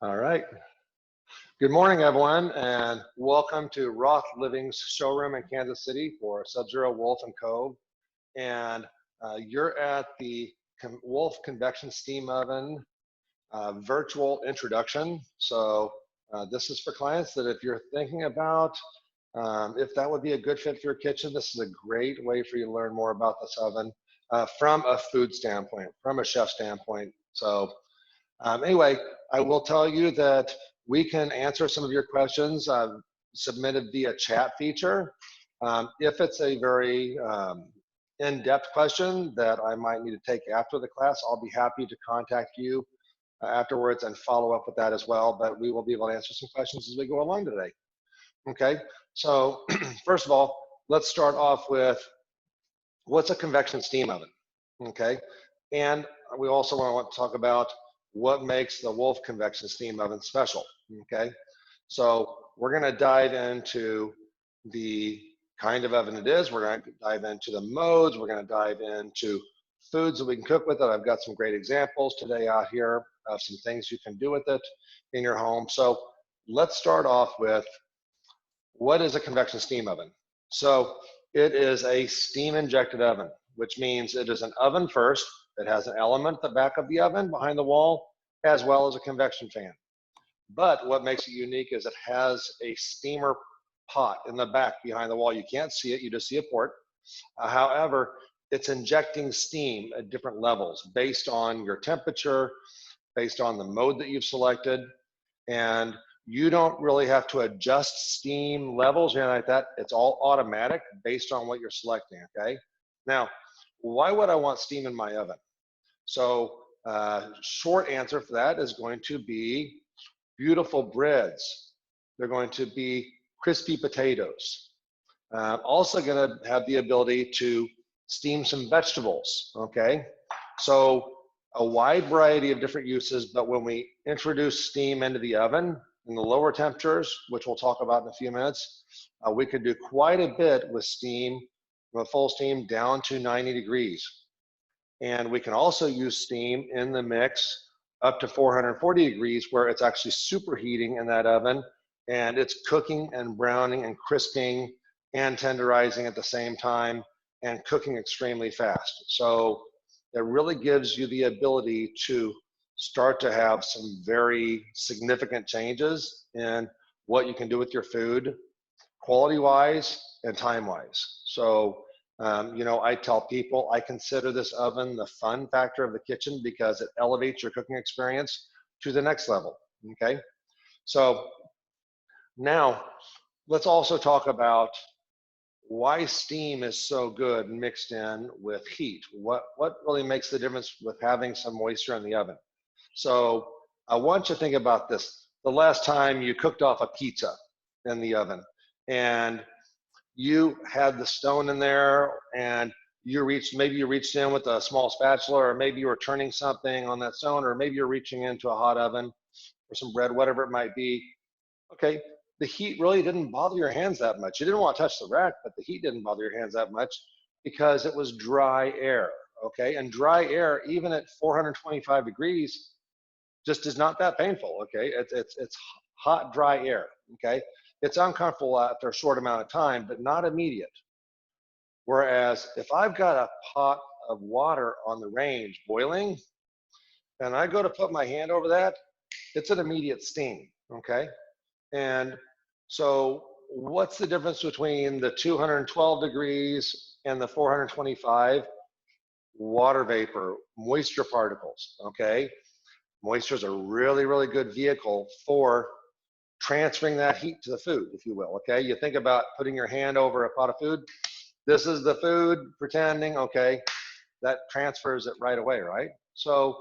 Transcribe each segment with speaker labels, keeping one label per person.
Speaker 1: All right. Good morning, everyone, and welcome to Roth Living's showroom in Kansas City for Sub-Zero, Wolf & Co. And you're at the Wolf Convection Steam Oven virtual introduction. So this is for clients that if you're thinking about if that would be a good fit for your kitchen, this is a great way for you to learn more about this oven from a food standpoint, from a chef standpoint. So anyway, I will tell you that we can answer some of your questions submitted via chat feature. If it's a very in-depth question that I might need to take after the class, I'll be happy to contact you afterwards and follow up with that as well, but we will be able to answer some questions as we go along today. Okay, so first of all, let's start off with what's a convection steam oven, okay? And we also want to talk about what makes the Wolf Convection Steam Oven special, okay? So we're gonna dive into the kind of oven it is, we're gonna dive into the modes, we're gonna dive into foods that we can cook with it. I've got some great examples today out here of some things you can do with it in your home. So let's start off with what is a convection steam oven? So it is a steam injected oven, which means it is an oven first. It has an element at the back of the oven behind the wall, as well as a convection fan. But what makes it unique is it has a steamer pot in the back behind the wall. You can't see it, you just see a port. However, it's injecting steam at different levels based on your temperature, based on the mode that you've selected, and you don't really have to adjust steam levels or anything like that. It's all automatic based on what you're selecting, okay? Now, why would I want steam in my oven? So short answer for that is going to be beautiful breads. They're going to be crispy potatoes. Also gonna have the ability to steam some vegetables, okay? So a wide variety of different uses, but when we introduce steam into the oven in the lower temperatures, which we'll talk about in a few minutes, we could do quite a bit with steam, with full steam down to 90 degrees. And we can also use steam in the mix up to 440 degrees where it's actually superheating in that oven and it's cooking and browning and crisping and tenderizing at the same time and cooking extremely fast. So it really gives you the ability to start to have some very significant changes in what you can do with your food, quality-wise and time-wise. So, you know, I tell people I consider this oven the fun factor of the kitchen because it elevates your cooking experience to the next level, okay? So now let's also talk about why steam is so good mixed in with heat. What really makes the difference with having some moisture in the oven? So I want you to think about this. The last time you cooked off a pizza in the oven and you had the stone in there and maybe you reached in with a small spatula, or maybe you were turning something on that stone, or maybe you're reaching into a hot oven or some bread, whatever it might be. Okay, the heat really didn't bother your hands that much. You didn't want to touch the rack, but the heat didn't bother your hands that much because it was dry air, okay? And dry air, even at 425 degrees, just is not that painful, okay? It's hot, dry air, okay? It's uncomfortable after a short amount of time, but not immediate. Whereas if I've got a pot of water on the range boiling, and I go to put my hand over that, it's an immediate steam, okay? And so what's the difference between the 212 degrees and the 425? Water vapor, moisture particles, okay? Moisture is a really, really good vehicle for transferring that heat to the food, if you will, okay? You think about putting your hand over a pot of food. This is the food, pretending, okay? That transfers it right away, right? So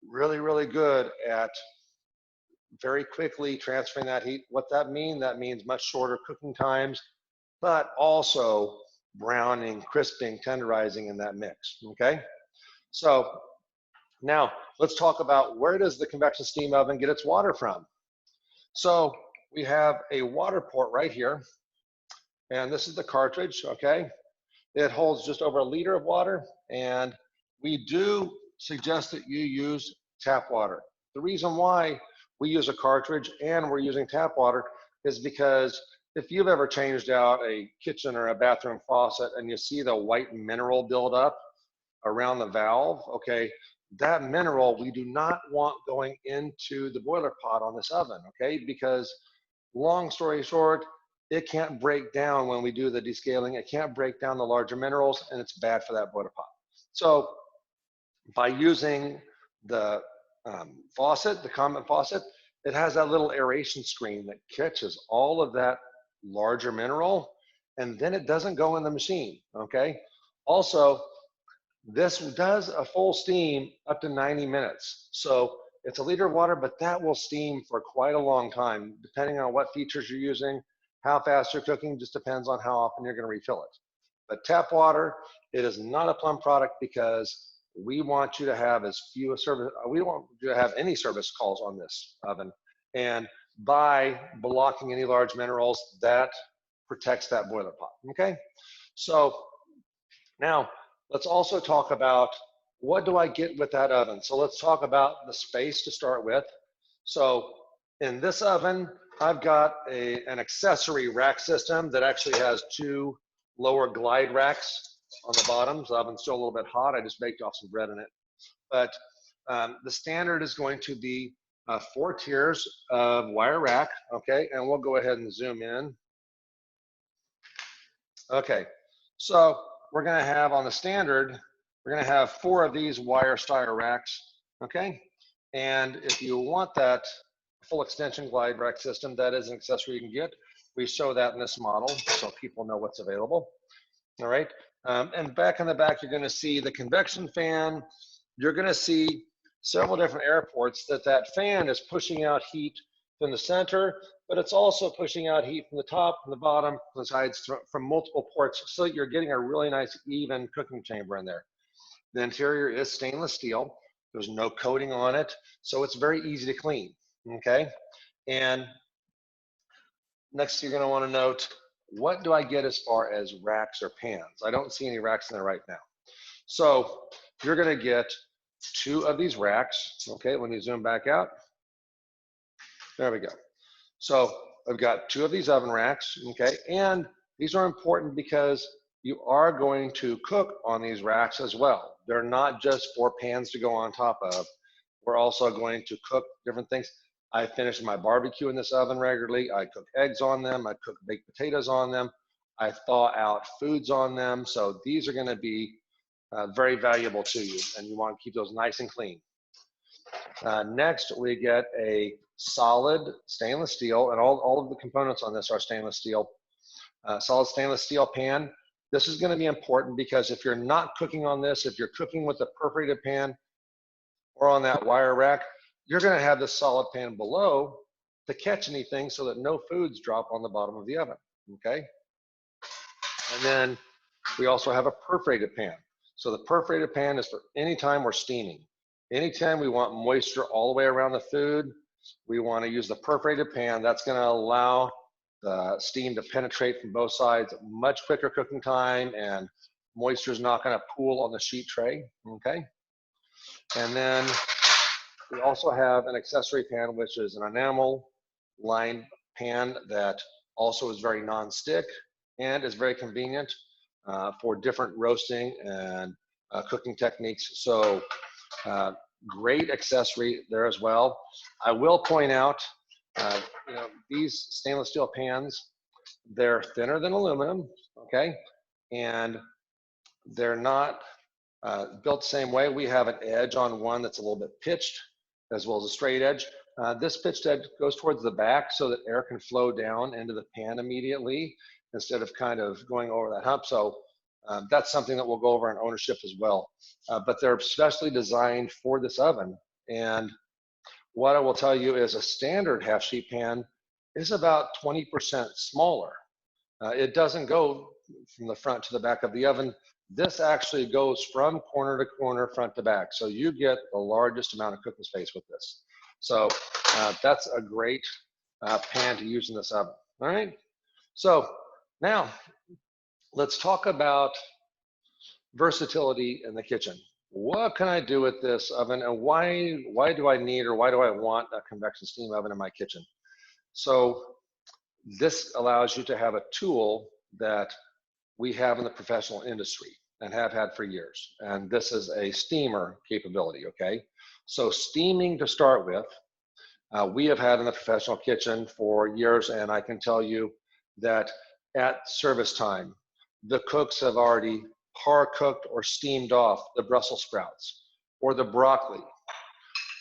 Speaker 1: really, really good at very quickly transferring that heat. What that means? That means much shorter cooking times, but also browning, crisping, tenderizing in that mix, okay? So now let's talk about where does the convection steam oven get its water from? So we have a water port right here, and this is the cartridge, okay? It holds just over 1 liter of water, and we do suggest that you use tap water. The reason why we use a cartridge and we're using tap water is because if you've ever changed out a kitchen or a bathroom faucet and you see the white mineral build up around the valve, okay, that mineral we do not want going into the boiler pot on this oven, okay, because long story short, it can't break down when we do the descaling. It can't break down the larger minerals, and it's bad for that boiler pot. So by using the faucet, the common faucet, it has that little aeration screen that catches all of that larger mineral, and then it doesn't go in the machine, okay? Also, this does a full steam up to 90 minutes. So it's a liter of water, but that will steam for quite a long time, depending on what features you're using, how fast you're cooking, just depends on how often you're gonna refill it. But tap water, it is not a plum product because we want you to have as few service, we don't want you to have any service calls on this oven. And by blocking any large minerals, that protects that boiler pot, okay? So now let's also talk about what do I get with that oven? So let's talk about the space to start with. So in this oven, I've got an accessory rack system that actually has 2 lower glide racks on the bottom. So the oven's still a little bit hot. I just baked off some bread in it. But the standard is going to be 4 tiers of wire rack, okay? And we'll go ahead and zoom in. Okay, so we're gonna have on the standard, we're gonna have 4 of these wire styre racks, okay? And if you want that full extension glide rack system, that is an accessory you can get. We show that in this model so people know what's available, all right? And back in the back, you're gonna see the convection fan. You're gonna see several different air ports that fan is pushing out heat from the center, but it's also pushing out heat from the top, from the bottom, from the sides, from multiple ports, so that you're getting a really nice, even cooking chamber in there. The interior is stainless steel. There's no coating on it, so it's very easy to clean, okay? And next, you're gonna wanna note, what do I get as far as racks or pans? I don't see any racks in there right now. So you're gonna get 2 of these racks, okay? Let me zoom back out. There we go. So I've got 2 of these oven racks, okay? And these are important because you are going to cook on these racks as well. They're not just for pans to go on top of. We're also going to cook different things. I finish my barbecue in this oven regularly. I cook eggs on them. I cook baked potatoes on them. I thaw out foods on them. So these are gonna be very valuable to you, and you want to keep those nice and clean. Next, we get a solid stainless steel, and all of the components on this are stainless steel. Solid stainless steel pan. This is going to be important because if you're not cooking on this, if you're cooking with a perforated pan or on that wire rack, you're going to have this solid pan below to catch anything so that no foods drop on the bottom of the oven, okay? And then we also have a perforated pan. So the perforated pan is for any time we're steaming. Anytime we want moisture all the way around the food, we want to use the perforated pan. That's going to allow the steam to penetrate from both sides, much quicker cooking time, and moisture is not going to pool on the sheet tray, okay? And then we also have an accessory pan, which is an enamel lined pan that also is very non-stick and is very convenient for different roasting and cooking techniques. So great accessory there as well. I will point out, you know, these stainless steel pans, they're thinner than aluminum, okay? And they're not built the same way. We have an edge on one that's a little bit pitched, as well as a straight edge. This pitched edge goes towards the back so that air can flow down into the pan immediately instead of kind of going over that hump. So that's something that we'll go over in ownership as well. But they're specially designed for this oven. And what I will tell you is a standard half sheet pan is about 20% smaller. It doesn't go from the front to the back of the oven. This actually goes from corner to corner, front to back. So you get the largest amount of cooking space with this. So that's a great pan to use in this oven. All right. So now let's talk about versatility in the kitchen. what can I do with this oven, and why do I need, or why do I want a convection steam oven in my kitchen? So this allows you to have a tool that we have in the professional industry and have had for years. And this is a steamer capability, okay? So steaming to start with, we have had in the professional kitchen for years, and I can tell you that at service time, the cooks have already par cooked or steamed off the Brussels sprouts or the broccoli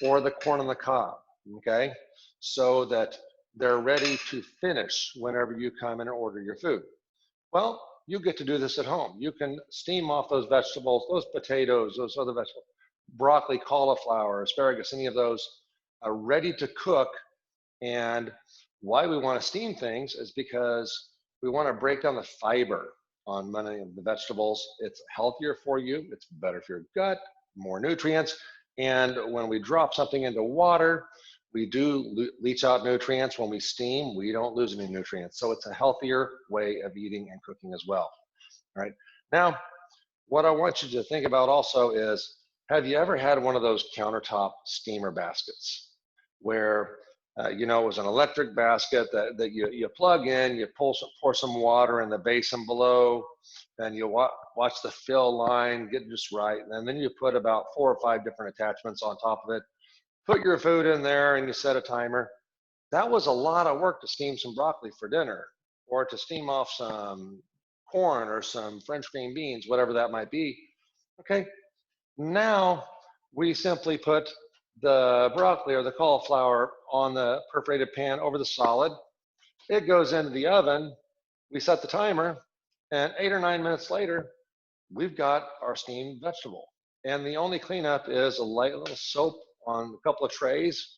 Speaker 1: or the corn on the cob, okay? So that they're ready to finish whenever you come in and order your food. Well, you get to do this at home. You can steam off those vegetables, those potatoes, those other vegetables, broccoli, cauliflower, asparagus, any of those are ready to cook. And why we want to steam things is because we want to break down the fiber on many of the vegetables. It's healthier for you. It's better for your gut, more nutrients. And when we drop something into water, we do leach out nutrients. When we steam, we don't lose any nutrients. So it's a healthier way of eating and cooking as well. All right. Now, what I want you to think about also is, have you ever had one of those countertop steamer baskets where you know, it was an electric basket that you plug in, you pour some water in the basin below, and you watch the fill line get just right, and then you put about 4 or 5 different attachments on top of it, put your food in there, and you set a timer. That was a lot of work to steam some broccoli for dinner, or to steam off some corn or some French green beans, whatever that might be. Okay, now we simply put the broccoli or the cauliflower on the perforated pan over the solid. It goes into the oven. We set the timer, and 8 or 9 minutes later, we've got our steamed vegetable. And the only cleanup is a light little soap on a couple of trays.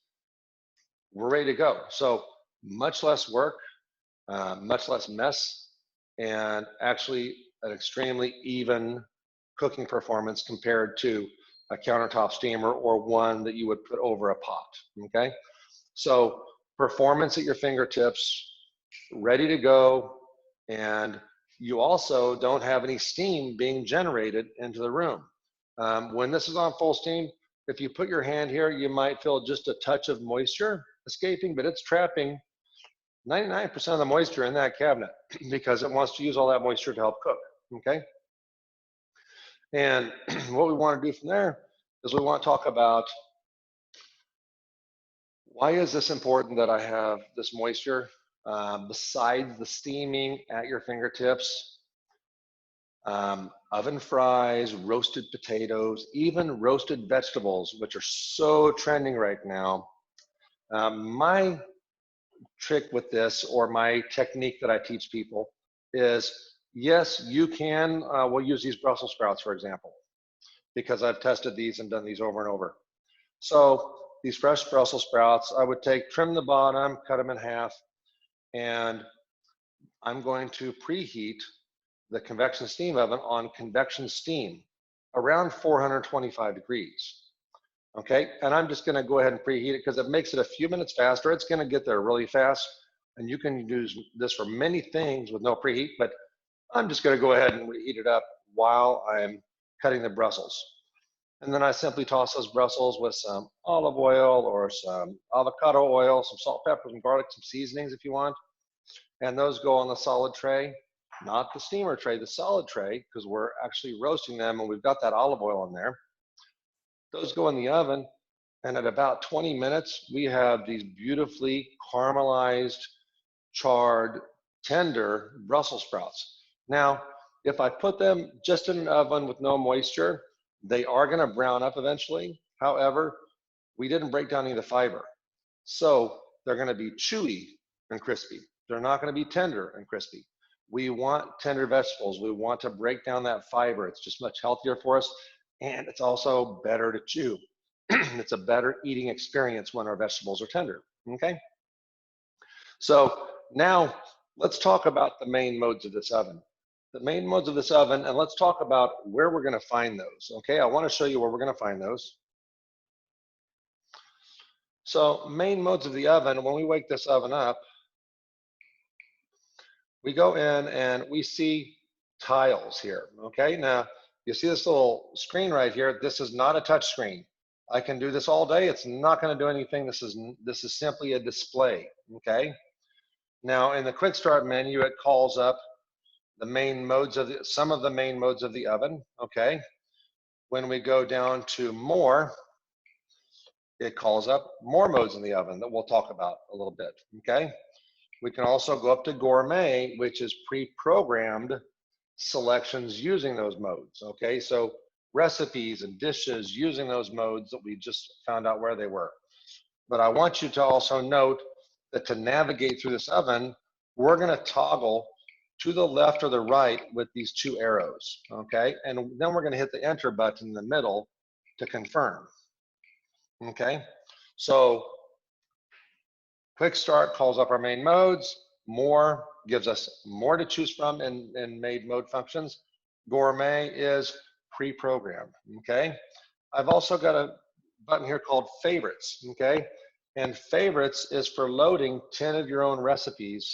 Speaker 1: We're ready to go. So much less work, much less mess, and actually an extremely even cooking performance compared to a countertop steamer or one that you would put over a pot, okay? So performance at your fingertips, ready to go, and you also don't have any steam being generated into the room. When this is on full steam, if you put your hand here, you might feel just a touch of moisture escaping, but it's trapping 99% of the moisture in that cabinet because it wants to use all that moisture to help cook, okay? And what we want to do from there is we want to talk about, why is this important that I have this moisture besides the steaming at your fingertips? Oven fries, roasted potatoes, even roasted vegetables, which are so trending right now. My trick with this, or my technique that I teach people, is yes, you can, we'll use these Brussels sprouts, for example, because I've tested these and done these over and over. So these fresh Brussels sprouts, I would trim the bottom, cut them in half, and I'm going to preheat the convection steam oven on convection steam around 425 degrees. Okay, and I'm just gonna go ahead and preheat it because it makes it a few minutes faster. It's gonna get there really fast, and you can use this for many things with no preheat, but I'm just gonna go ahead and reheat it up while I'm cutting the Brussels. And then I simply toss those Brussels with some olive oil or some avocado oil, some salt, pepper, and garlic, some seasonings if you want. And those go on the solid tray, not the steamer tray, the solid tray, because we're actually roasting them and we've got that olive oil in there. Those go in the oven, and at about 20 minutes, we have these beautifully caramelized, charred, tender Brussels sprouts. Now, if I put them just in an oven with no moisture, they are gonna brown up eventually. However, we didn't break down any of the fiber. So they're gonna be chewy and crispy. They're not gonna be tender and crispy. We want tender vegetables. We want to break down that fiber. It's just much healthier for us. And it's also better to chew. It's a better eating experience when our vegetables are tender, okay? So now let's talk about the main modes of this oven. The main modes of this oven, and let's talk about where we're gonna find those, okay? I wanna show you where we're gonna find those. So main modes of the oven, when we wake this oven up, we go in and we see tiles here, okay? Now, you see this little screen right here? This is not a touch screen. I can do this all day. It's not going to do anything. This is simply a display. Okay. Now in the quick start menu, it calls up the main modes of some of the main modes of the oven. Okay. When we go down to more, it calls up more modes in the oven that we'll talk about a little bit. Okay. We can also go up to gourmet, which is pre-programmed selections using those modes. Okay, so recipes and dishes using those modes that we just found out where they were. But I want you to also note that to navigate through this oven, we're going to toggle to the left or the right with these two arrows. Okay, and then we're going to hit the enter button in the middle to confirm. Okay, so quick start calls up our main modes. More gives us more to choose from in made mode functions. Gourmet is pre-programmed, okay? I've also got a button here called favorites, okay? And favorites is for loading 10 of your own recipes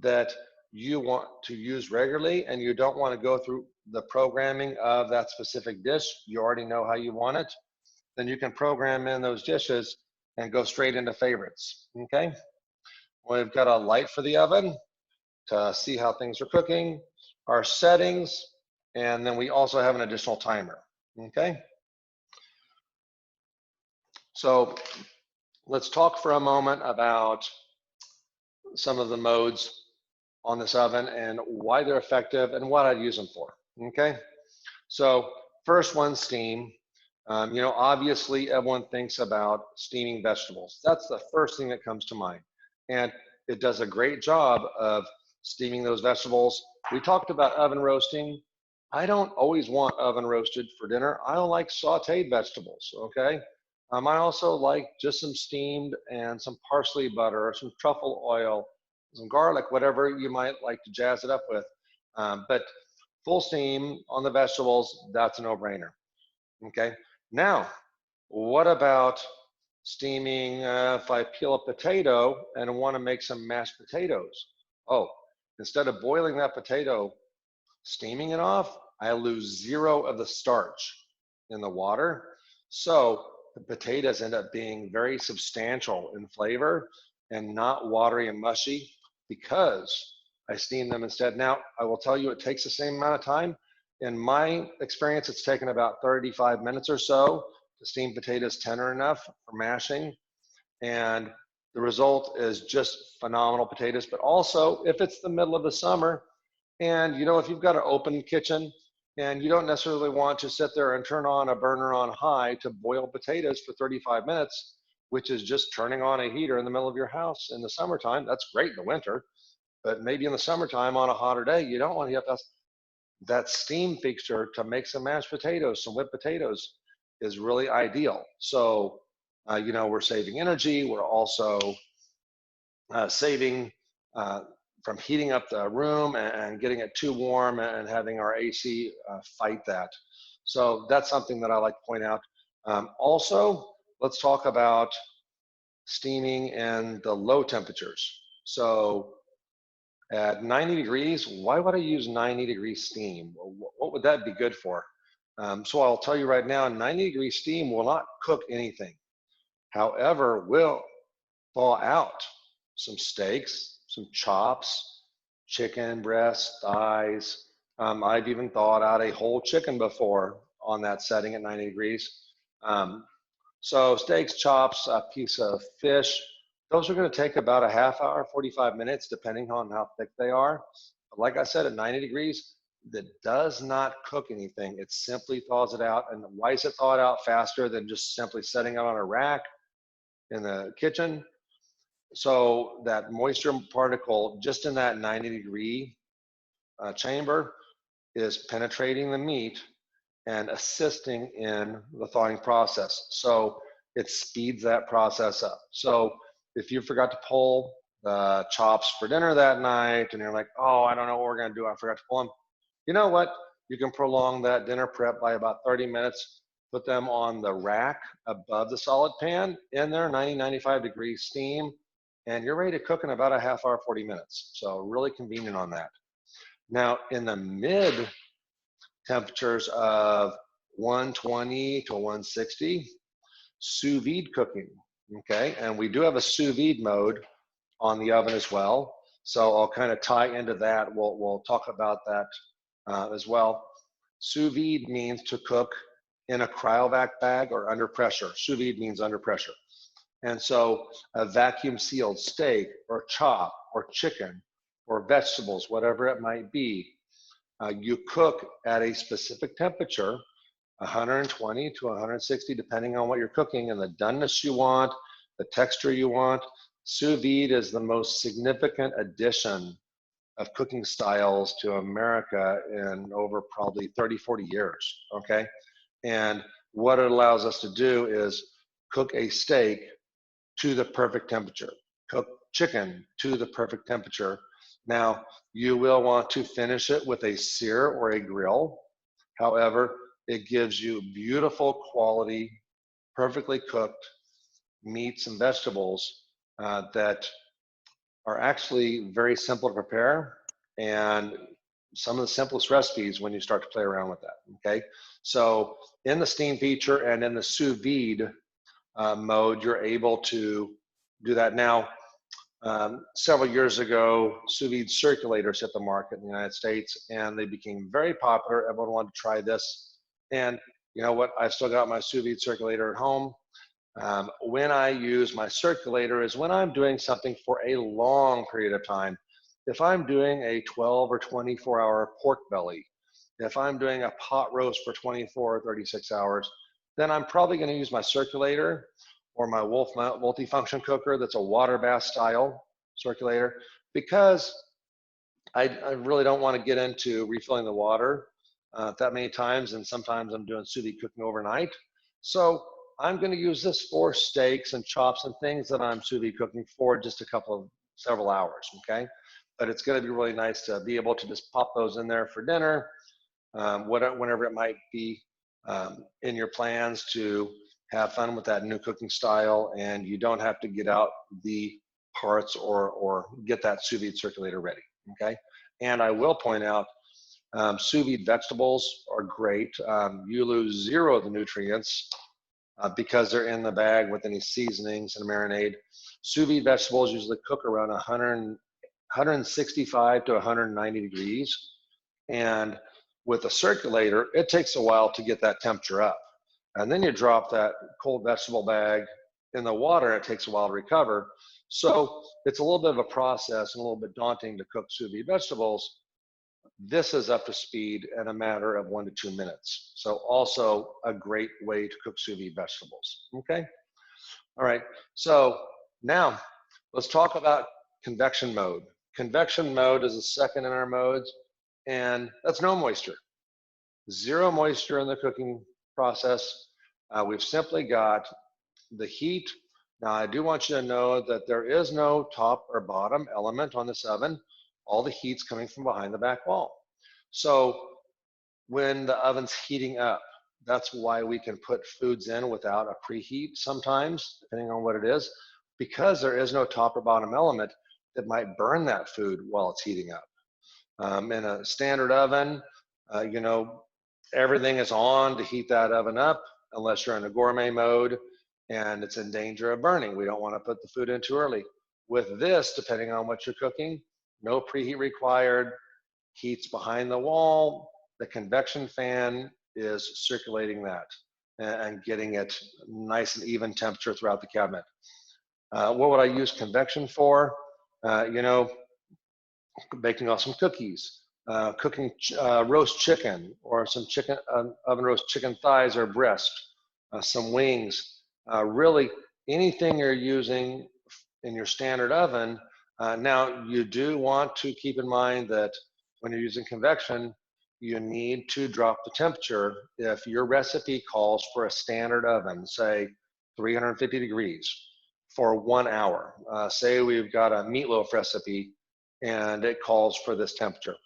Speaker 1: that you want to use regularly and you don't want to go through the programming of that specific dish. You already know how you want it. Then you can program in those dishes and go straight into favorites, okay? We've got a light for the oven to see how things are cooking, our settings, and then we also have an additional timer, okay? So let's talk for a moment about some of the modes on this oven and why they're effective and what I'd use them for, okay? So first one, steam. You know, obviously everyone thinks about steaming vegetables. That's the first thing that comes to mind. And it does a great job of steaming those vegetables. We talked about oven roasting. I don't always want oven roasted for dinner. I don't like sauteed vegetables, okay? I also like just some steamed and some parsley butter or some truffle oil, some garlic, whatever you might like to jazz it up with. But full steam on the vegetables, that's a no-brainer, okay? Now, what about steaming if I peel a potato and want to make some mashed potatoes? Oh, instead of boiling that potato, steaming it off, I lose 0 of the starch in the water. So the potatoes end up being very substantial in flavor and not watery and mushy because I steam them instead. Now, I will tell you it takes the same amount of time. In my experience, it's taken about 35 minutes or so to steam potatoes tender enough for mashing. And the result is just phenomenal potatoes. But also, if it's the middle of the summer, and you know, if you've got an open kitchen and you don't necessarily want to sit there and turn on a burner on high to boil potatoes for 35 minutes, which is just turning on a heater in the middle of your house in the summertime, that's great in the winter. But maybe in the summertime on a hotter day, you don't want to have that steam fixture to make some mashed potatoes, some whipped potatoes is really ideal. So, you know, we're saving energy. We're also saving from heating up the room and getting it too warm and having our AC fight that. So that's something that I like to point out. Also, let's talk about steaming and the low temperatures. So at 90 degrees, why would I use 90-degree steam? What would that be good for? So I'll tell you right now, 90-degree steam will not cook anything. However, will thaw out some steaks, some chops, chicken breasts, thighs. I've even thawed out a whole chicken before on that setting at 90 degrees. So steaks, chops, a piece of fish, those are going to take about a half hour, 45 minutes, depending on how thick they are. But like I said, at 90 degrees, that does not cook anything. It simply thaws it out. And why is it thawed out faster than just simply setting it on a rack in the kitchen? So that moisture particle just in that 90-degree chamber is penetrating the meat and assisting in the thawing process. So it speeds that process up. So if you forgot to pull the chops for dinner that night and you're like, oh, I don't know what we're gonna do, I forgot to pull them. You know what? You can prolong that dinner prep by about 30 minutes, put them on the rack above the solid pan in there, 90-95 degree steam, and you're ready to cook in about a half hour, 40 minutes. So really convenient on that. Now in the mid temperatures of 120 to 160, sous vide cooking, okay? And we do have a sous vide mode on the oven as well. So I'll kind of tie into that. We'll talk about that as well. Sous vide means to cook in a cryovac bag or under pressure. Sous vide means under pressure. And so a vacuum sealed steak or chop or chicken or vegetables, whatever it might be, you cook at a specific temperature, 120 to 160, depending on what you're cooking and the doneness you want, the texture you want. Sous vide is the most significant addition of cooking styles to America in over probably 30, 40 years, okay? And what it allows us to do is cook a steak to the perfect temperature, cook chicken to the perfect temperature. Now, you will want to finish it with a sear or a grill. However, it gives you beautiful quality, perfectly cooked meats and vegetables that are actually very simple to prepare, and some of the simplest recipes when you start to play around with that, okay? So in the steam feature and in the sous vide mode, you're able to do that. Now, several years ago, sous vide circulators hit the market in the United States, and they became very popular. Everyone wanted to try this. And you know what? I've still got my sous vide circulator at home. When I use my circulator is when I'm doing something for a long period of time. If I'm doing a 12 or 24-hour pork belly, if I'm doing a pot roast for 24 or 36 hours, then I'm probably going to use my circulator or my Wolf multifunction cooker that's a water bath style circulator, because I really don't want to get into refilling the water that many times, and sometimes I'm doing sous vide cooking overnight. So I'm going to use this for steaks and chops and things that I'm sous vide cooking for just several hours, okay? But it's going to be really nice to be able to just pop those in there for dinner, whenever it might be in your plans to have fun with that new cooking style, and you don't have to get out the parts or get that sous vide circulator ready, okay? And I will point out, sous vide vegetables are great. You lose zero of the nutrients because they're in the bag with any seasonings and marinade. Sous vide vegetables usually cook around 165 to 190 degrees. And with a circulator, it takes a while to get that temperature up. And then you drop that cold vegetable bag in the water, and it takes a while to recover. So it's a little bit of a process and a little bit daunting to cook sous vide vegetables. This is up to speed in a matter of 1 to 2 minutes. So also a great way to cook sous vide vegetables, okay? All right, so now let's talk about convection mode. Convection mode is the second in our modes, and that's no moisture. Zero moisture in the cooking process. We've simply got the heat. Now, I do want you to know that there is no top or bottom element on this oven. All the heat's coming from behind the back wall. So when the oven's heating up, that's why we can put foods in without a preheat sometimes, depending on what it is, because there is no top or bottom element that might burn that food while it's heating up. In a standard oven, you know, everything is on to heat that oven up, unless you're in a gourmet mode and it's in danger of burning. We don't want to put the food in too early. With this, depending on what you're cooking, no preheat required, heat's behind the wall, the convection fan is circulating that and getting it nice and even temperature throughout the cabinet. What would I use convection for? You know, baking off some cookies, cooking roast chicken or some chicken, oven roast chicken thighs or breast, some wings, really anything you're using in your standard oven. Now, you do want to keep in mind that when you're using convection, you need to drop the temperature. If your recipe calls for a standard oven, say 350 degrees for 1 hour, say we've got a meatloaf recipe and it calls for this temperature.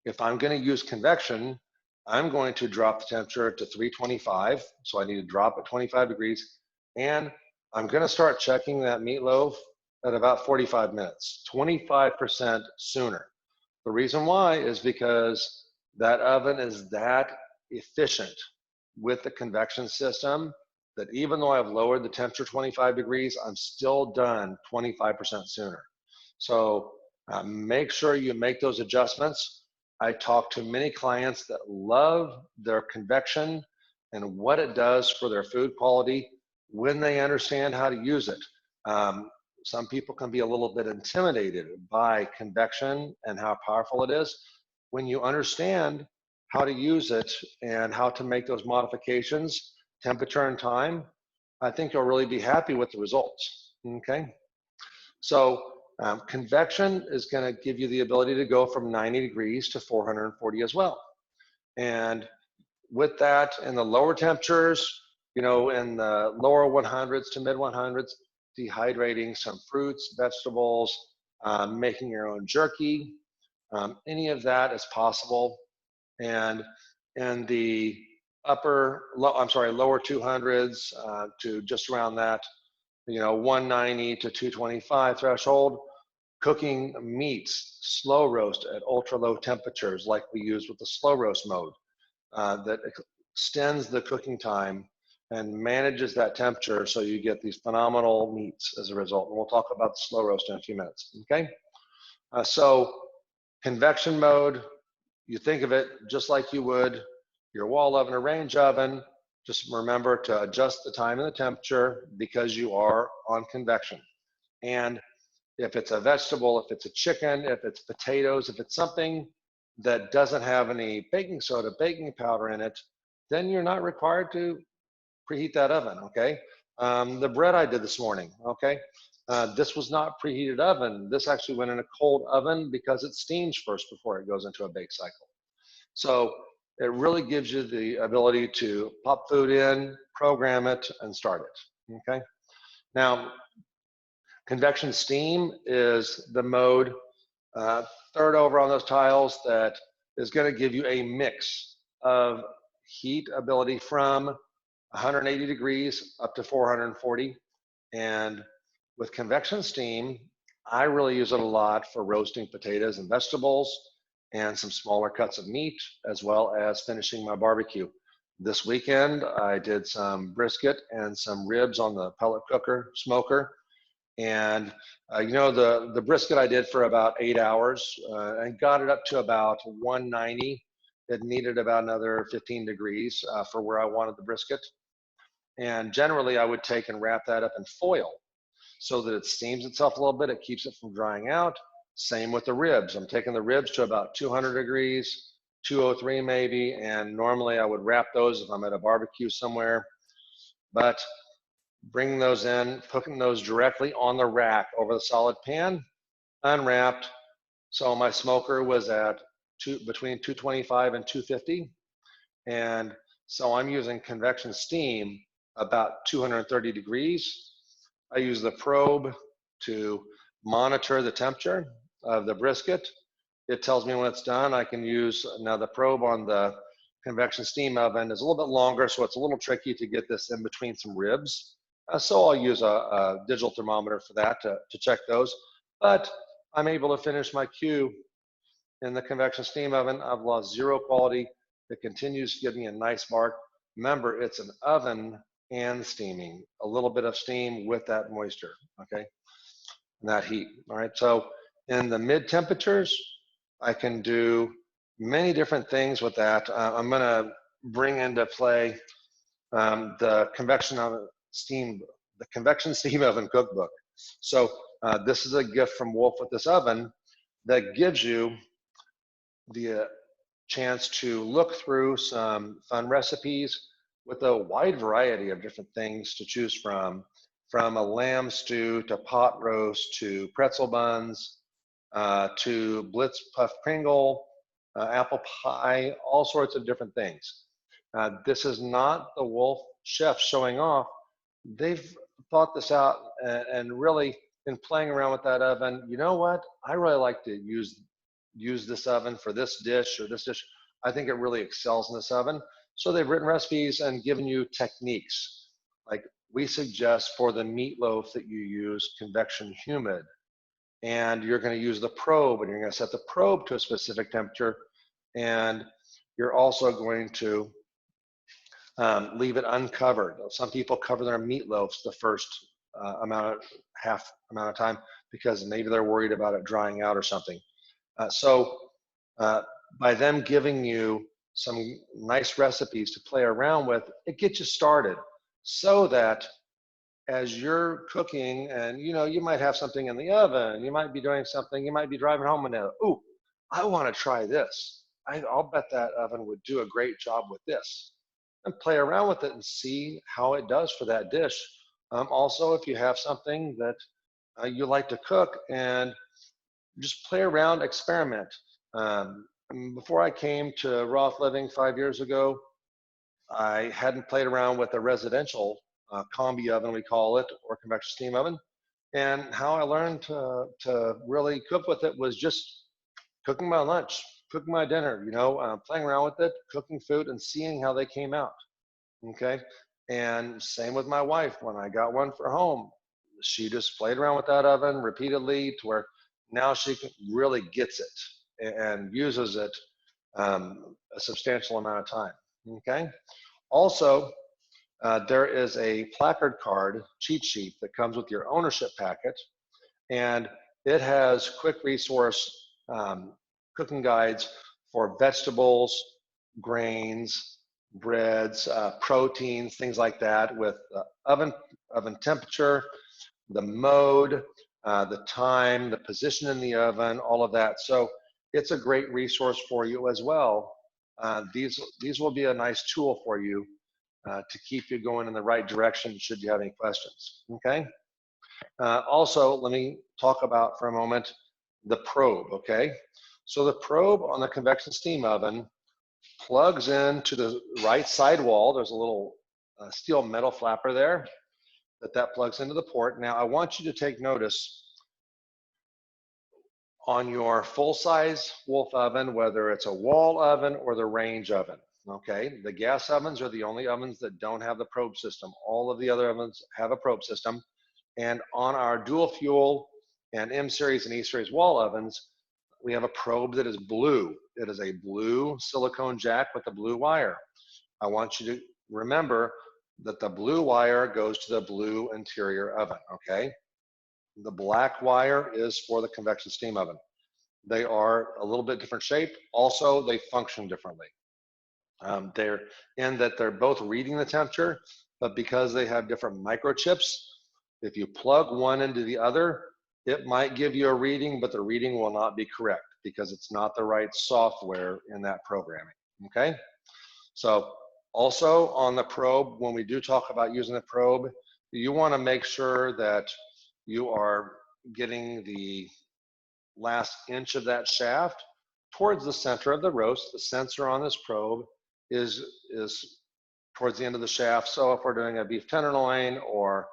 Speaker 1: If I'm going to use convection, I'm going to drop the temperature to 325. So I need to drop at 25 degrees. And I'm going to start checking that meatloaf at about 45 minutes, 25% sooner. The reason why is because That oven is that efficient with the convection system that even though I've lowered the temperature 25 degrees, I'm still done 25% sooner. So make sure you make those adjustments. I talk to many clients that love their convection and what it does for their food quality when they understand how to use it. Some people can be a little bit intimidated by convection and how powerful it is. When you understand how to use it and how to make those modifications, temperature and time, I think you'll really be happy with the results, okay? So convection is gonna give you the ability to go from 90 degrees to 440 as well. And with that, in the lower temperatures, you know, in the lower 100s to mid 100s, dehydrating some fruits, vegetables, making your own jerky, any of that is possible. And in the lower 200s to just around that, you know, 190 to 225 threshold, cooking meats, slow roast at ultra low temperatures like we use with the slow roast mode that extends the cooking time and manages that temperature so you get these phenomenal meats as a result. And we'll talk about the slow roast in a few minutes, okay? So convection mode, you think of it just like you would your wall oven or range oven. Just remember to adjust the time and the temperature because you are on convection. And if it's a vegetable, if it's a chicken, if it's potatoes, if it's something that doesn't have any baking soda, baking powder in it, then you're not required to preheat that oven, okay? The bread I did this morning, okay? This was not preheated oven. This actually went in a cold oven because it steams first before it goes into a bake cycle. So it really gives you the ability to pop food in, program it, and start it, okay? Now, convection steam is the mode, third over on those tiles, that is gonna give you a mix of heat ability from 180 degrees up to 440. And with convection steam, I really use it a lot for roasting potatoes and vegetables and some smaller cuts of meat, as well as finishing my barbecue. This weekend, I did some brisket and some ribs on the pellet cooker, smoker. And you know, the brisket I did for about 8 hours and got it up to about 190. It needed about another 15 degrees for where I wanted the brisket. And generally I would take and wrap that up in foil so that it steams itself a little bit. It keeps it from drying out. Same with the ribs. I'm taking the ribs to about 200 degrees, 203 maybe, and normally I would wrap those if I'm at a barbecue somewhere. But bringing those in, cooking those directly on the rack over the solid pan, unwrapped. So my smoker was at between 225 and 250. And so I'm using convection steam about 230 degrees. I use the probe to monitor the temperature of the brisket. It tells me when it's done. I can use, now the probe on the convection steam oven is a little bit longer, so it's a little tricky to get this in between some ribs. So I'll use a digital thermometer for that to check those. But I'm able to finish my queue in the convection steam oven. I've lost zero quality. It continues to give me a nice bark. Remember, it's an oven and steaming, a little bit of steam with that moisture, okay, and that heat. All right, so in the mid temperatures, I can do many different things with that. I'm gonna bring into play the convection steam oven cookbook. So this is a gift from Wolf with this oven that gives you the chance to look through some fun recipes with a wide variety of different things to choose from a lamb stew to pot roast to pretzel buns to Blitz Puff Kringle, apple pie, all sorts of different things. This is not the Wolf chef showing off. They've thought this out and really been playing around with that oven. You know what? I really like to use this oven for this dish or this dish. I think it really excels in this oven. So they've written recipes and given you techniques. Like we suggest for the meatloaf that you use convection humid. And you're gonna use the probe and you're gonna set the probe to a specific temperature. And you're also going to leave it uncovered. Some people cover their meatloafs the first half amount of time because maybe they're worried about it drying out or something. So by them giving you some nice recipes to play around with, it gets you started so that as you're cooking and you might have something in the oven, you might be doing something, you might be driving home and ooh, I want to try this. I'll bet that oven would do a great job with this. And play around with it and see how it does for that dish. Also, if you have something that you like to cook, and just play around, experiment. Before I came to Roth Living 5 years ago, I hadn't played around with a residential combi oven, we call it, or convection steam oven. And how I learned to really cook with it was just cooking my lunch, cooking my dinner, playing around with it, cooking food and seeing how they came out. Okay. And same with my wife. When I got one for home, she just played around with that oven repeatedly to where now she really gets it and uses it a substantial amount of time. Okay. Also, there is a placard card cheat sheet that comes with your ownership packet, and it has quick resource cooking guides for vegetables, grains, breads, proteins, things like that, with oven temperature, the mode, the time, the position in the oven, all of that. So it's a great resource for you as well. These will be a nice tool for you to keep you going in the right direction should you have any questions, okay? Also, let me talk about for a moment the probe, okay? So the probe on the convection steam oven plugs into the right side wall. There's a little steel metal flapper there that plugs into the port. Now, I want you to take notice on your full-size Wolf oven, whether it's a wall oven or the range oven, okay? The gas ovens are the only ovens that don't have the probe system. All of the other ovens have a probe system. And on our dual fuel and M-series and E-series wall ovens, we have a probe that is blue. It is a blue silicone jack with a blue wire. I want you to remember that the blue wire goes to the blue interior oven, okay? The black wire is for the convection steam oven. They are a little bit different shape. Also, they function differently. They're in that they're both reading the temperature, but because they have different microchips, if you plug one into the other, it might give you a reading, but the reading will not be correct because it's not the right software in that programming, okay? So also on the probe, when we do talk about using the probe, you wanna make sure that you are getting the last inch of that shaft towards the center of the roast. The sensor on this probe is towards the end of the shaft. So if we're doing a beef tenderloin or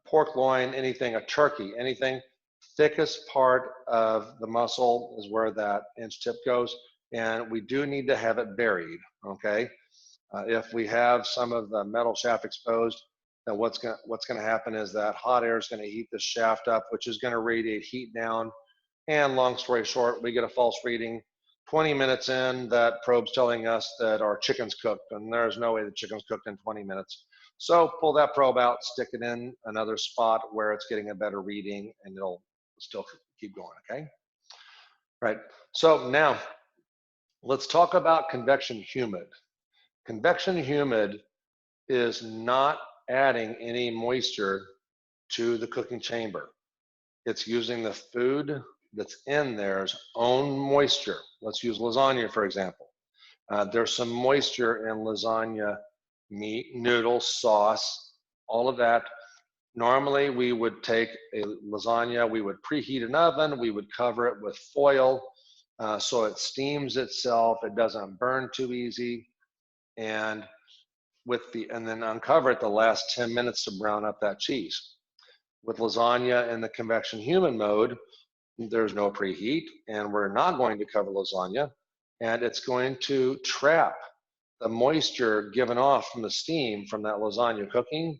Speaker 1: pork loin, anything, a turkey, anything, thickest part of the muscle is where that inch tip goes. And we do need to have it buried, okay? If we have some of the metal shaft exposed, then what's gonna happen is that hot air is gonna heat the shaft up, which is gonna radiate heat down. And long story short, we get a false reading. 20 minutes in, that probe's telling us that our chicken's cooked, and there's no way the chicken's cooked in 20 minutes. So pull that probe out, stick it in another spot where it's getting a better reading, and it'll still keep going, okay? Right, so now let's talk about convection humid. Convection humid is not adding any moisture to the cooking chamber. It's using the food that's in there's own moisture. Let's use lasagna, for example. There's some moisture in lasagna meat, noodles, sauce, all of that. Normally, we would take a lasagna, we would preheat an oven, we would cover it with foil so it steams itself, it doesn't burn too easy, and then uncover it the last 10 minutes to brown up that cheese. With lasagna in the convection humid mode, there's no preheat, and we're not going to cover lasagna, and it's going to trap the moisture given off from the steam from that lasagna cooking,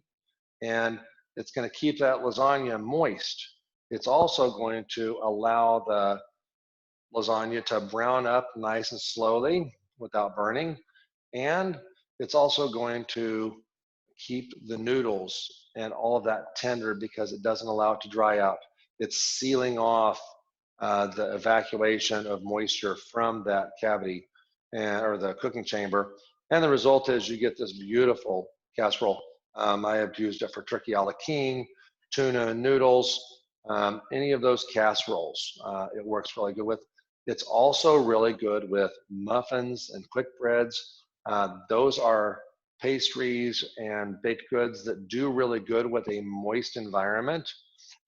Speaker 1: and it's going to keep that lasagna moist. It's also going to allow the lasagna to brown up nice and slowly, without burning. And it's also going to keep the noodles and all of that tender because it doesn't allow it to dry out. It's sealing off the evacuation of moisture from that cavity or the cooking chamber. And the result is you get this beautiful casserole. I have used it for turkey a la king, tuna and noodles, any of those casseroles. It works really good with. It's also really good with muffins and quick breads. Those are pastries and baked goods that do really good with a moist environment.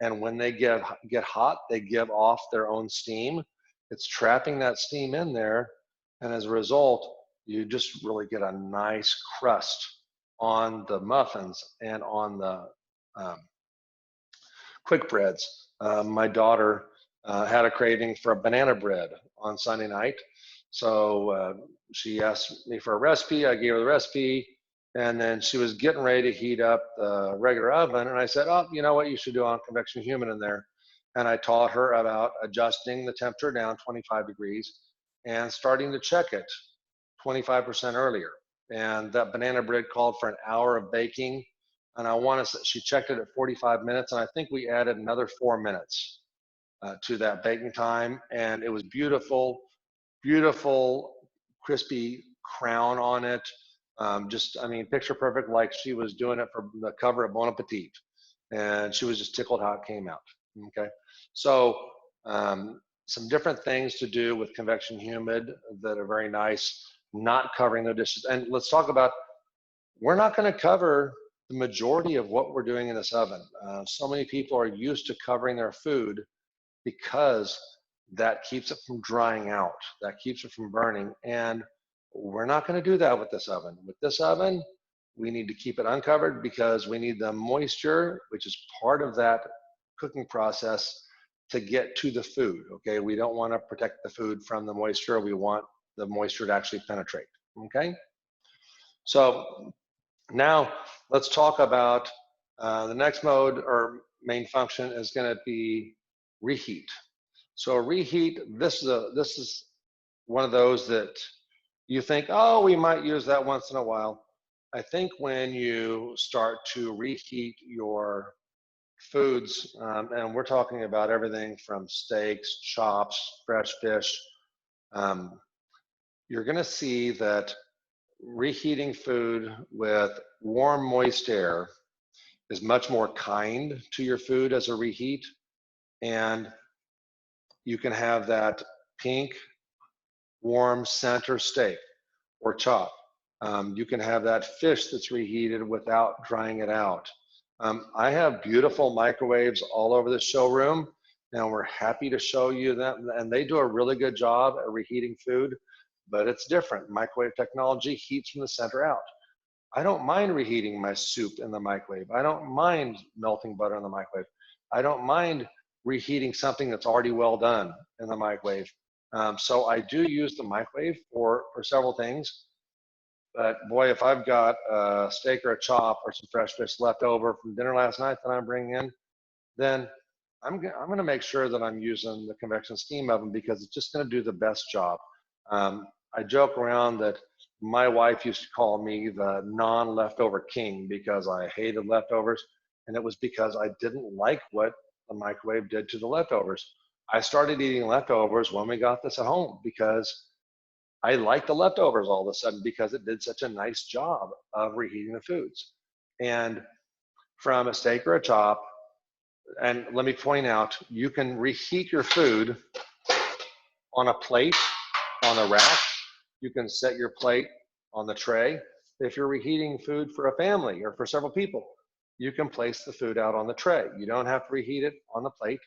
Speaker 1: And when they get hot, they give off their own steam. It's trapping that steam in there. And as a result, you just really get a nice crust on the muffins and on the quick breads. My daughter had a craving for a banana bread on Sunday night. So she asked me for a recipe. I gave her the recipe. And then she was getting ready to heat up the regular oven. And I said, oh, you know what you should do on convection human in there. And I taught her about adjusting the temperature down 25 degrees and starting to check it 25% earlier. And that banana bread called for an hour of baking. And I want to say she checked it at 45 minutes. And I think we added another 4 minutes to that baking time. And it was beautiful, beautiful, crispy crown on it. I mean, picture perfect, like she was doing it for the cover of Bon Appetit, and she was just tickled how it came out. Okay, so some different things to do with convection humid that are very nice, not covering the dishes. And let's talk about, we're not going to cover the majority of what we're doing in this oven. So many people are used to covering their food because that keeps it from drying out, that keeps it from burning, and we're not going to do that with this oven. With this oven, we need to keep it uncovered because we need the moisture, which is part of that cooking process, to get to the food. Okay, we don't want to protect the food from the moisture. We want the moisture to actually penetrate. Okay, so now let's talk about the next mode or main function is going to be reheat. So reheat, this is one of those that you think, oh, we might use that once in a while. I think when you start to reheat your foods, and we're talking about everything from steaks, chops, fresh fish, you're going to see that reheating food with warm, moist air is much more kind to your food as a reheat. And you can have that pink, warm center steak or chop. You can have that fish that's reheated without drying it out. I have beautiful microwaves all over the showroom, and we're happy to show you them. And they do a really good job at reheating food, but it's different. Microwave technology heats from the center out. I don't mind reheating my soup in the microwave. I don't mind melting butter in the microwave. I don't mind reheating something that's already well done in the microwave. So I do use the microwave for several things. But boy, if I've got a steak or a chop or some fresh fish left over from dinner last night that I'm bringing in, then I'm going to make sure that I'm using the convection steam oven because it's just going to do the best job. I joke around that my wife used to call me the non-leftover king because I hated leftovers, and it was because I didn't like what the microwave did to the leftovers. I started eating leftovers when we got this at home because I like the leftovers all of a sudden because it did such a nice job of reheating the foods. And from a steak or a chop, and let me point out, you can reheat your food on a plate, on a rack. You can set your plate on the tray. If you're reheating food for a family or for several people, you can place the food out on the tray. You don't have to reheat it on the plate.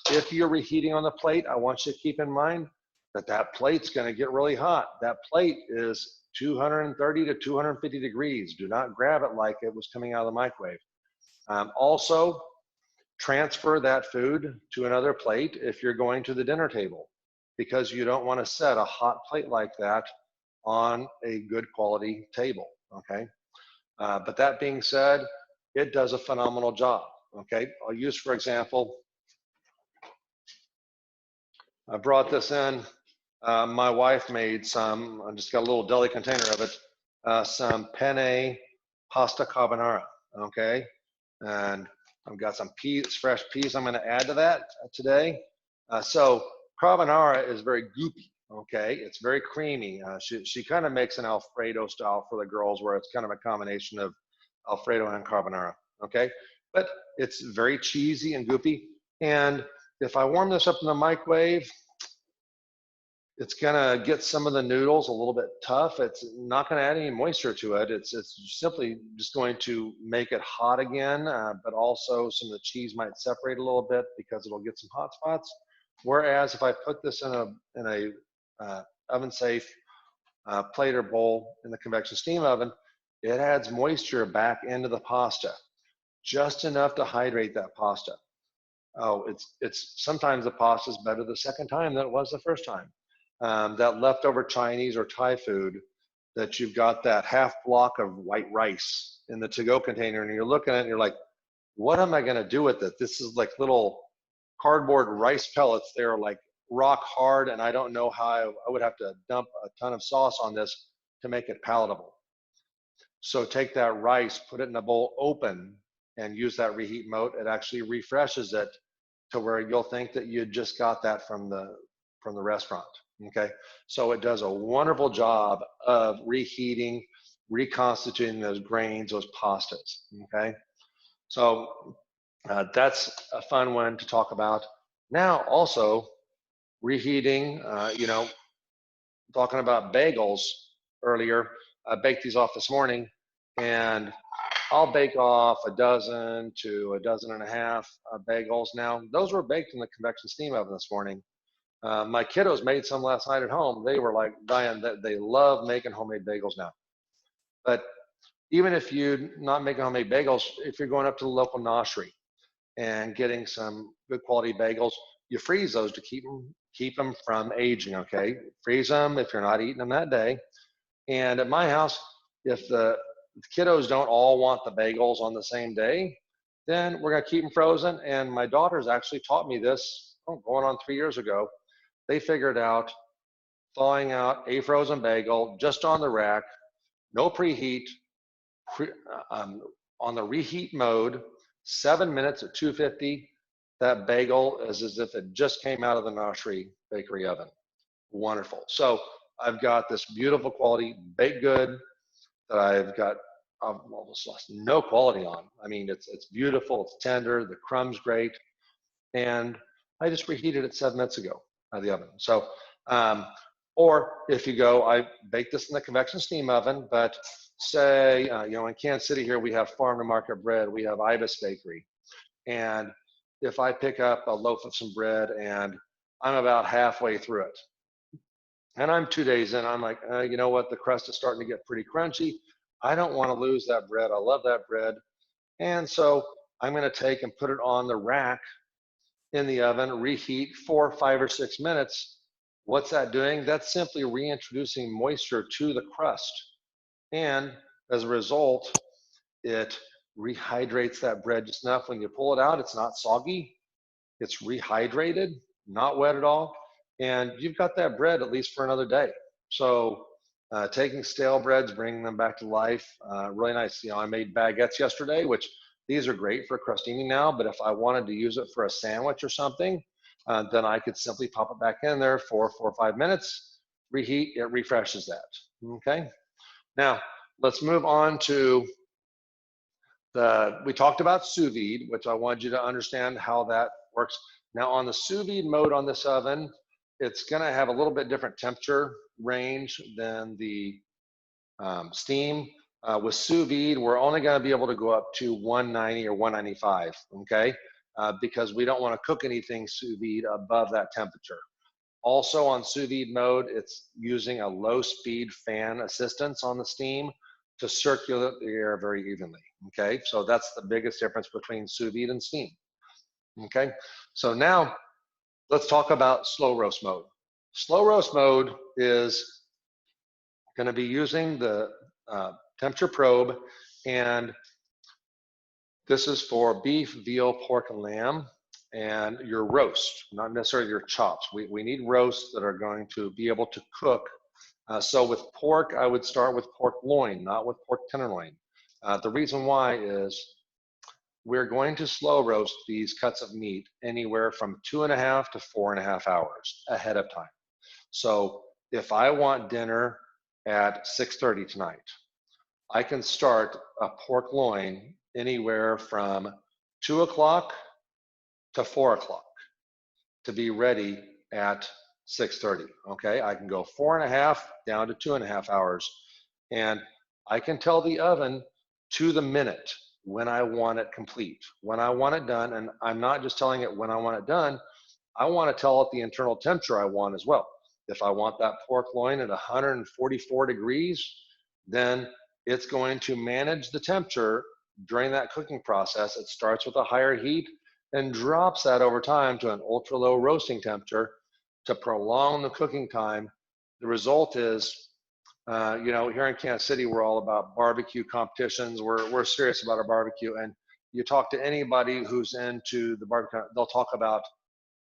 Speaker 1: If you're reheating on the plate, I want you to keep in mind that plate's going to get really hot. That plate is 230 to 250 degrees. Do not grab it like it was coming out of the microwave. Also, transfer that food to another plate if you're going to the dinner table, because you don't want to set a hot plate like that on a good quality table, okay? But that being said, it does a phenomenal job, okay? I'll use, for example, I brought this in. My wife made some, I just got a little deli container of it, some penne pasta carbonara, okay? And I've got some peas, fresh peas I'm gonna add to that today. So carbonara is very goopy, okay? It's very creamy. She kind of makes an Alfredo style for the girls where it's kind of a combination of Alfredo and carbonara, okay? But it's very cheesy and goopy. And if I warm this up in the microwave, it's gonna get some of the noodles a little bit tough. It's not gonna add any moisture to it. It's simply just going to make it hot again, but also some of the cheese might separate a little bit because it'll get some hot spots. Whereas if I put this in a oven safe plate or bowl in the convection steam oven, it adds moisture back into the pasta, just enough to hydrate that pasta. Oh, it's sometimes the pasta is better the second time than it was the first time. That leftover Chinese or Thai food that you've got that half block of white rice in the to-go container and you're looking at it and you're like, what am I gonna do with it? This is like little cardboard rice pellets. They're like rock hard and I don't know how I would have to dump a ton of sauce on this to make it palatable. So take that rice, put it in a bowl open and use that reheat mode. It actually refreshes it to where you'll think that you just got that from the restaurant. Okay, so it does a wonderful job of reheating, reconstituting those grains, those pastas. Okay, so that's a fun one to talk about. Now, also reheating. Talking about bagels earlier. I baked these off this morning, and I'll bake off a dozen to a dozen and a half bagels. Now, those were baked in the convection steam oven this morning. My kiddos made some last night at home. They were like dying. They love making homemade bagels now. But even if you're not making homemade bagels, if you're going up to the local noshery and getting some good quality bagels, you freeze those to keep them from aging. Okay, freeze them if you're not eating them that day. And at my house, if the kiddos don't all want the bagels on the same day, then we're gonna keep them frozen. And my daughters actually taught me this going on 3 years ago. They figured out thawing out a frozen bagel just on the rack, no preheat, on the reheat mode, 7 minutes at 250. That bagel is as if it just came out of the noshery bakery oven. Wonderful. So I've got this beautiful quality baked good that I've got almost lost no quality on. I mean, it's beautiful, it's tender, the crumb's great, and I just reheated it 7 minutes ago out of the oven. So, or if you go, I baked this in the convection steam oven, but say, in Kansas City here, we have farm to market bread, we have Ibis Bakery. And if I pick up a loaf of some bread and I'm about halfway through it, and I'm 2 days in, I'm like, you know what, the crust is starting to get pretty crunchy. I don't want to lose that bread. I love that bread. And so I'm going to take and put it on the rack in the oven, reheat for 5 or 6 minutes. What's that doing? That's simply reintroducing moisture to the crust. And as a result, it rehydrates that bread just enough. When you pull it out, it's not soggy. It's rehydrated, not wet at all. And you've got that bread at least for another day. So taking stale breads, bringing them back to life, really nice. I made baguettes yesterday, which these are great for crostini now, but if I wanted to use it for a sandwich or something, then I could simply pop it back in there for 4 or 5 minutes, reheat, it refreshes that, okay? Now, let's move on to we talked about sous vide, which I wanted you to understand how that works. Now on the sous vide mode on this oven, it's gonna have a little bit different temperature range than the steam. With sous vide, we're only gonna be able to go up to 190 or 195, okay? Because we don't wanna cook anything sous vide above that temperature. Also on sous vide mode, it's using a low speed fan assistance on the steam to circulate the air very evenly, okay? So that's the biggest difference between sous vide and steam, okay? So now let's talk about slow roast mode. Slow roast mode is gonna be using the temperature probe, and this is for beef, veal, pork, and lamb. and your roast, not necessarily your chops. We need roasts that are going to be able to cook. So with pork, I would start with pork loin, not with pork tenderloin. The reason why is we're going to slow roast these cuts of meat anywhere from 2.5 to 4.5 hours ahead of time. So if I want dinner at 6:30 tonight, I can start a pork loin anywhere from 2 o'clock to 4 o'clock to be ready at 6:30. Okay, I can go 4.5 down to 2.5 hours, and I can tell the oven to the minute when I want it complete, when I want it done. And I'm not just telling it when I want it done, I want to tell it the internal temperature I want as well. If I want that pork loin at 144 degrees, then it's going to manage the temperature during that cooking process. It starts with a higher heat and drops that over time to an ultra low roasting temperature to prolong the cooking time. The result is, here in Kansas City, we're all about barbecue competitions. We're serious about our barbecue. And you talk to anybody who's into the barbecue, they'll talk about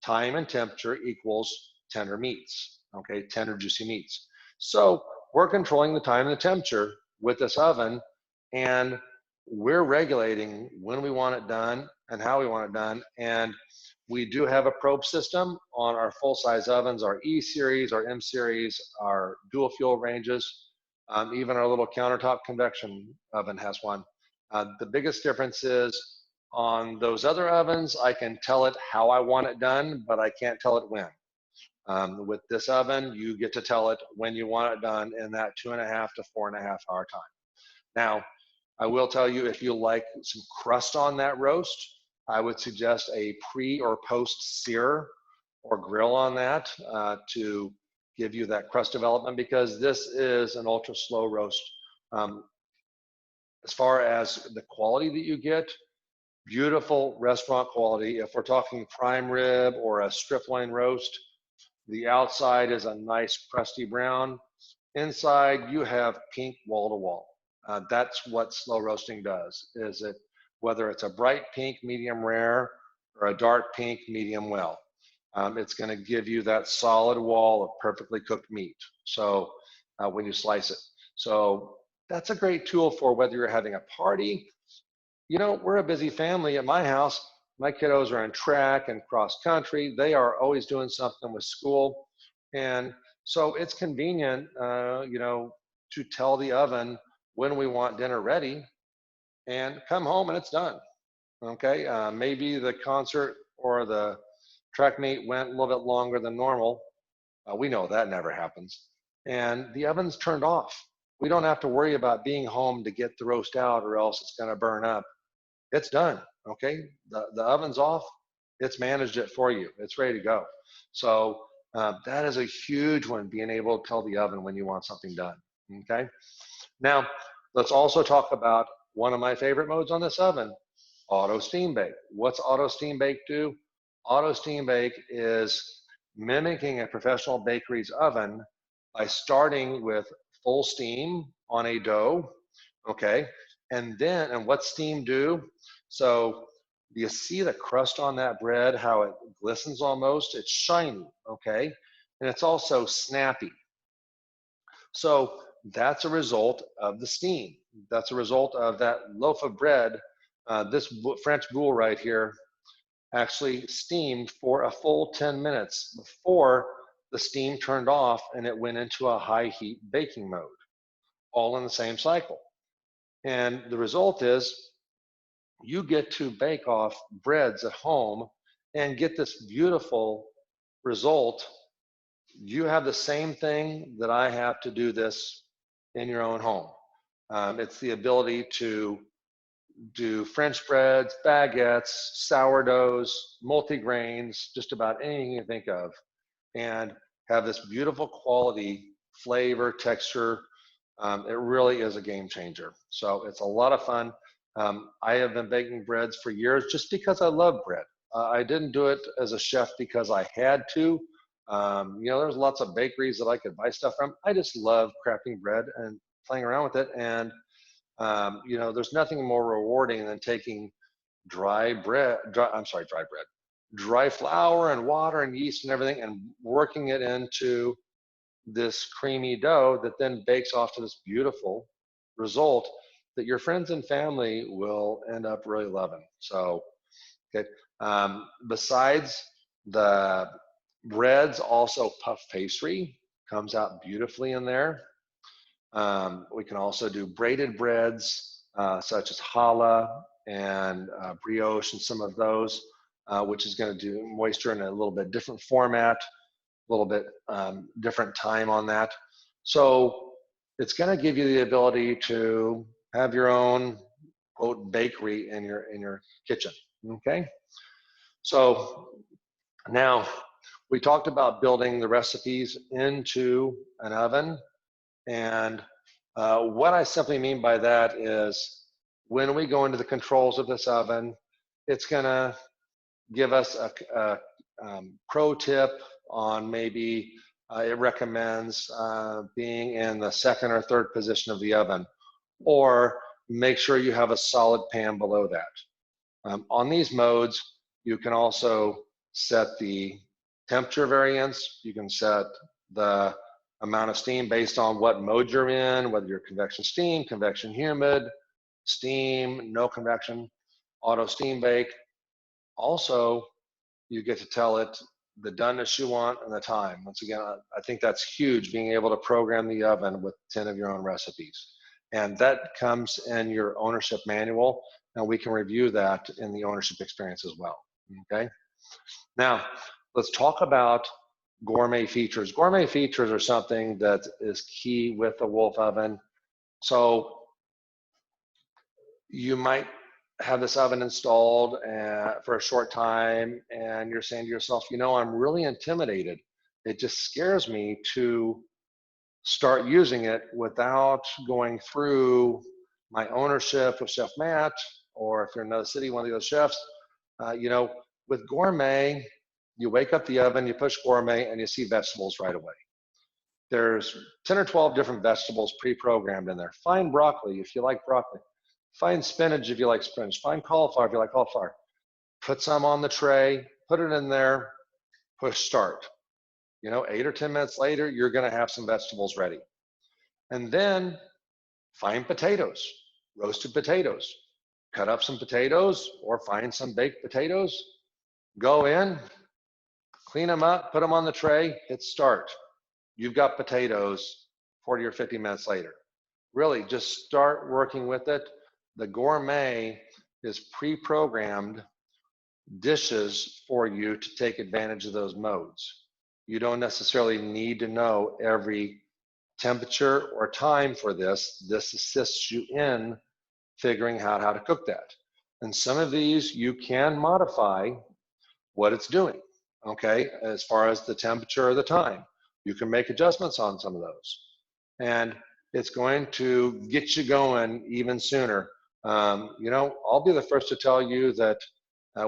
Speaker 1: time and temperature equals tender meats, okay, tender juicy meats. So we're controlling the time and the temperature with this oven, and we're regulating when we want it done and how we want it done. And we do have a probe system on our full-size ovens, our E series, our M series, our dual fuel ranges, even our little countertop convection oven has one. The biggest difference is on those other ovens, I can tell it how I want it done, but I can't tell it when. With this oven, you get to tell it when you want it done in that 2.5 to 4.5 hour time. Now, I will tell you, if you like some crust on that roast, I would suggest a pre or post sear or grill on that to give you that crust development, because this is an ultra slow roast. As far as the quality that you get, beautiful restaurant quality. If we're talking prime rib or a strip loin roast, the outside is a nice crusty brown. Inside, you have pink wall to wall. That's what slow roasting does, is it, whether it's a bright pink medium rare or a dark pink medium well, it's going to give you that solid wall of perfectly cooked meat. So when you slice it. So that's a great tool for whether you're having a party. We're a busy family at my house. My kiddos are in track and cross country. They are always doing something with school. And so it's convenient, to tell the oven when we want dinner ready and come home and it's done. Okay. Maybe the concert or the track meet went a little bit longer than normal. We know that never happens. And the oven's turned off. We don't have to worry about being home to get the roast out or else it's going to burn up. It's done. Okay. The oven's off. It's managed it for you. It's ready to go. So that is a huge one, being able to tell the oven when you want something done. Okay. Now, let's also talk about one of my favorite modes on this oven, auto steam bake. What's auto steam bake do? Auto steam bake is mimicking a professional bakery's oven by starting with full steam on a dough, okay? And what's steam do? So you see the crust on that bread, how it glistens almost? It's shiny, okay? And it's also snappy. So that's a result of the steam. That's a result of that loaf of bread. This French boule right here actually steamed for a full 10 minutes before the steam turned off and it went into a high heat baking mode, all in the same cycle. And the result is you get to bake off breads at home and get this beautiful result. You have the same thing that I have to do this in your own home. It's the ability to do French breads, baguettes, sourdoughs, multigrains, just about anything you think of, and have this beautiful quality, flavor, texture. It really is a game changer. So it's a lot of fun. I have been baking breads for years just because I love bread. I didn't do it as a chef because I had to. There's lots of bakeries that I could buy stuff from. I just love crafting bread and playing around with it. And there's nothing more rewarding than taking dry bread, dry flour and water and yeast and everything and working it into this creamy dough that then bakes off to this beautiful result that your friends and family will end up really loving. So, okay. Besides the breads, also puff pastry comes out beautifully in there. We can also do braided breads, such as challah and brioche and some of those, which is going to do moisture in a little bit different format, a little bit different time on that. So it's going to give you the ability to have your own, quote, bakery in your kitchen, okay? So now we talked about building the recipes into an oven, and what I simply mean by that is when we go into the controls of this oven, it's gonna give us a pro tip on maybe it recommends being in the second or third position of the oven, or make sure you have a solid pan below that. On these modes, you can also set the temperature variance. You can set the amount of steam based on what mode you're in, whether you're convection steam, convection humid, steam, no convection, auto steam bake. Also, you get to tell it the doneness you want and the time. Once again, I think that's huge, being able to program the oven with 10 of your own recipes. And that comes in your ownership manual, and we can review that in the ownership experience as well, okay? Now, let's talk about gourmet features. Gourmet features are something that is key with the Wolf oven. So you might have this oven installed for a short time, and you're saying to yourself, you know, I'm really intimidated. It just scares me to start using it without going through my ownership with Chef Matt, or if you're in another city, one of the other chefs. You know, with gourmet, you wake up the oven, you push gourmet, and you see vegetables right away. There's 10 or 12 different vegetables pre-programmed in there. Find broccoli if you like broccoli. Find spinach if you like spinach. Find cauliflower if you like cauliflower. Put some on the tray, put it in there, push start. You know, 8 or 10 minutes later, you're gonna have some vegetables ready. And then find potatoes, roasted potatoes. Cut up some potatoes or find some baked potatoes. Go in, clean them up, put them on the tray, hit start. You've got potatoes 40 or 50 minutes later. Really, just start working with it. The gourmet is pre-programmed dishes for you to take advantage of those modes. You don't necessarily need to know every temperature or time for this. This assists you in figuring out how to cook that. And some of these you can modify what it's doing, okay, as far as the temperature or the time. You can make adjustments on some of those. And it's going to get you going even sooner. You know, I'll be the first to tell you that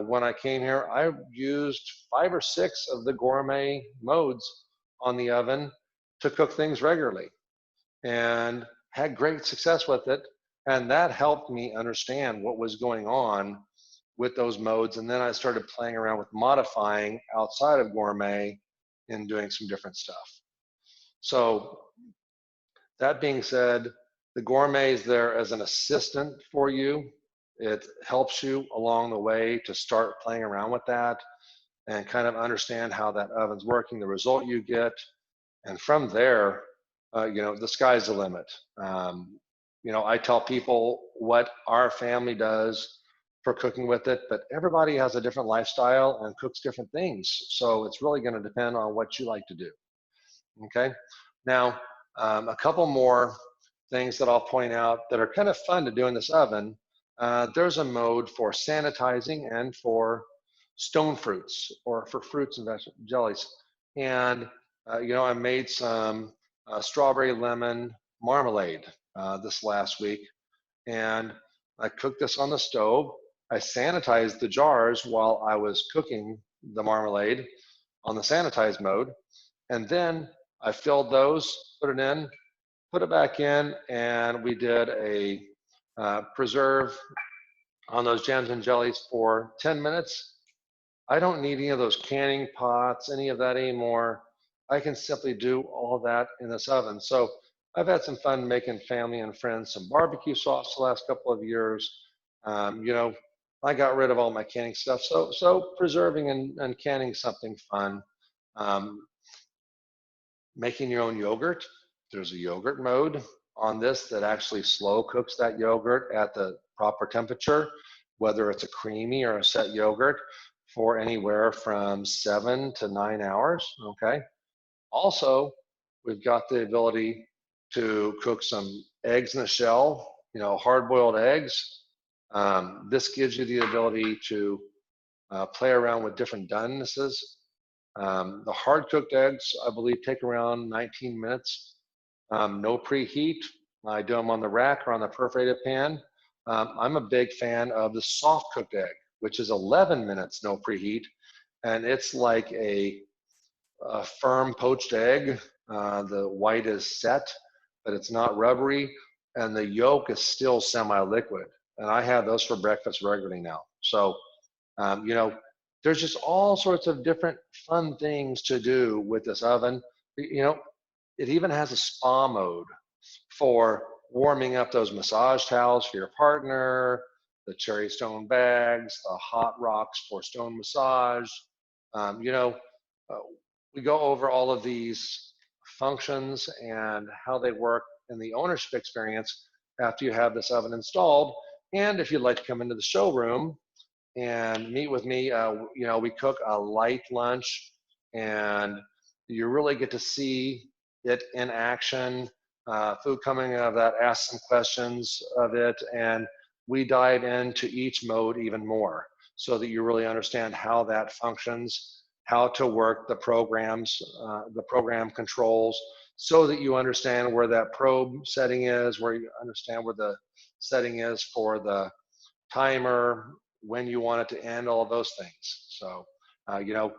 Speaker 1: when I came here, I used 5 or 6 of the gourmet modes on the oven to cook things regularly and had great success with it. And that helped me understand what was going on with those modes. And then I started playing around with modifying outside of gourmet and doing some different stuff. So that being said, the gourmet is there as an assistant for you. It helps you along the way to start playing around with that and kind of understand how that oven's working, the result you get. And from there, you know, the sky's the limit. You know, I tell people what our family does for cooking with it, but everybody has a different lifestyle and cooks different things. So it's really going to depend on what you like to do. Okay. Now, a couple more things that I'll point out that are kind of fun to do in this oven. There's a mode for sanitizing and for stone fruits, or for fruits and vegetables, jellies. And, you know, I made some strawberry lemon marmalade this last week. And I cooked this on the stove. I sanitized the jars while I was cooking the marmalade on the sanitize mode. And then I filled those, put it in, put it back in, and we did a preserve on those jams and jellies for 10 minutes. I don't need any of those canning pots, any of that anymore. I can simply do all that in this oven. So I've had some fun making family and friends some barbecue sauce the last couple of years. You know, I got rid of all my canning stuff. So preserving and canning something fun. Um, Making your own yogurt. There's a yogurt mode on this that actually slow cooks that yogurt at the proper temperature, whether it's a creamy or a set yogurt, for anywhere from 7 to 9 hours, okay? Also, we've got the ability to cook some eggs in the shell, you know, hard-boiled eggs. This gives you the ability to play around with different donenesses. The hard-cooked eggs, I believe, take around 19 minutes. No preheat. I do them on the rack or on the perforated pan. I'm a big fan of the soft-cooked egg, which is 11 minutes, no preheat. And it's like a firm poached egg. The white is set, but it's not rubbery. And the yolk is still semi-liquid. And I have those for breakfast regularly now. So, you know, there's just all sorts of different fun things to do with this oven. You know, it even has a spa mode for warming up those massage towels for your partner, the cherry stone bags, the hot rocks for stone massage. You know, we go over all of these functions and how they work in the ownership experience after you have this oven installed. And if you'd like to come into the showroom and meet with me, you know, we cook a light lunch and you really get to see it in action, food coming out of that, ask some questions of it, and we dive into each mode even more so that you really understand how that functions, how to work the programs, the program controls, so that you understand where that probe setting is, where you understand where the setting is for the timer, when you want it to end, all of those things. So, you know,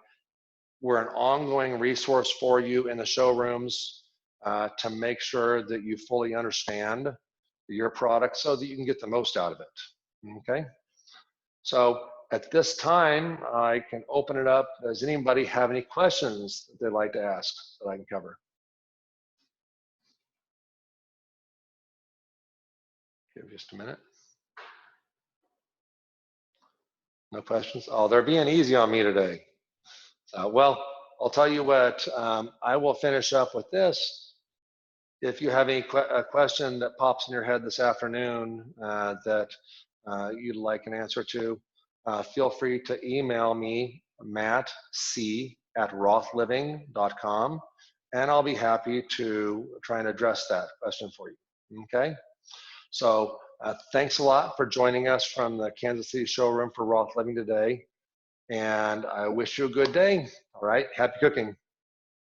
Speaker 1: we're an ongoing resource for you in the showrooms to make sure that you fully understand your product so that you can get the most out of it, okay? So at this time, I can open it up. Does anybody have any questions that they'd like to ask that I can cover? Give just a minute. No questions? Oh, they're being easy on me today. Well, I'll tell you what, I will finish up with this. If you have any question that pops in your head this afternoon that you'd like an answer to, feel free to email me, mattc@rothliving.com, and I'll be happy to try and address that question for you, okay? So thanks a lot for joining us from the Kansas City showroom for Roth Living today. And I wish you a good day. All right, happy cooking.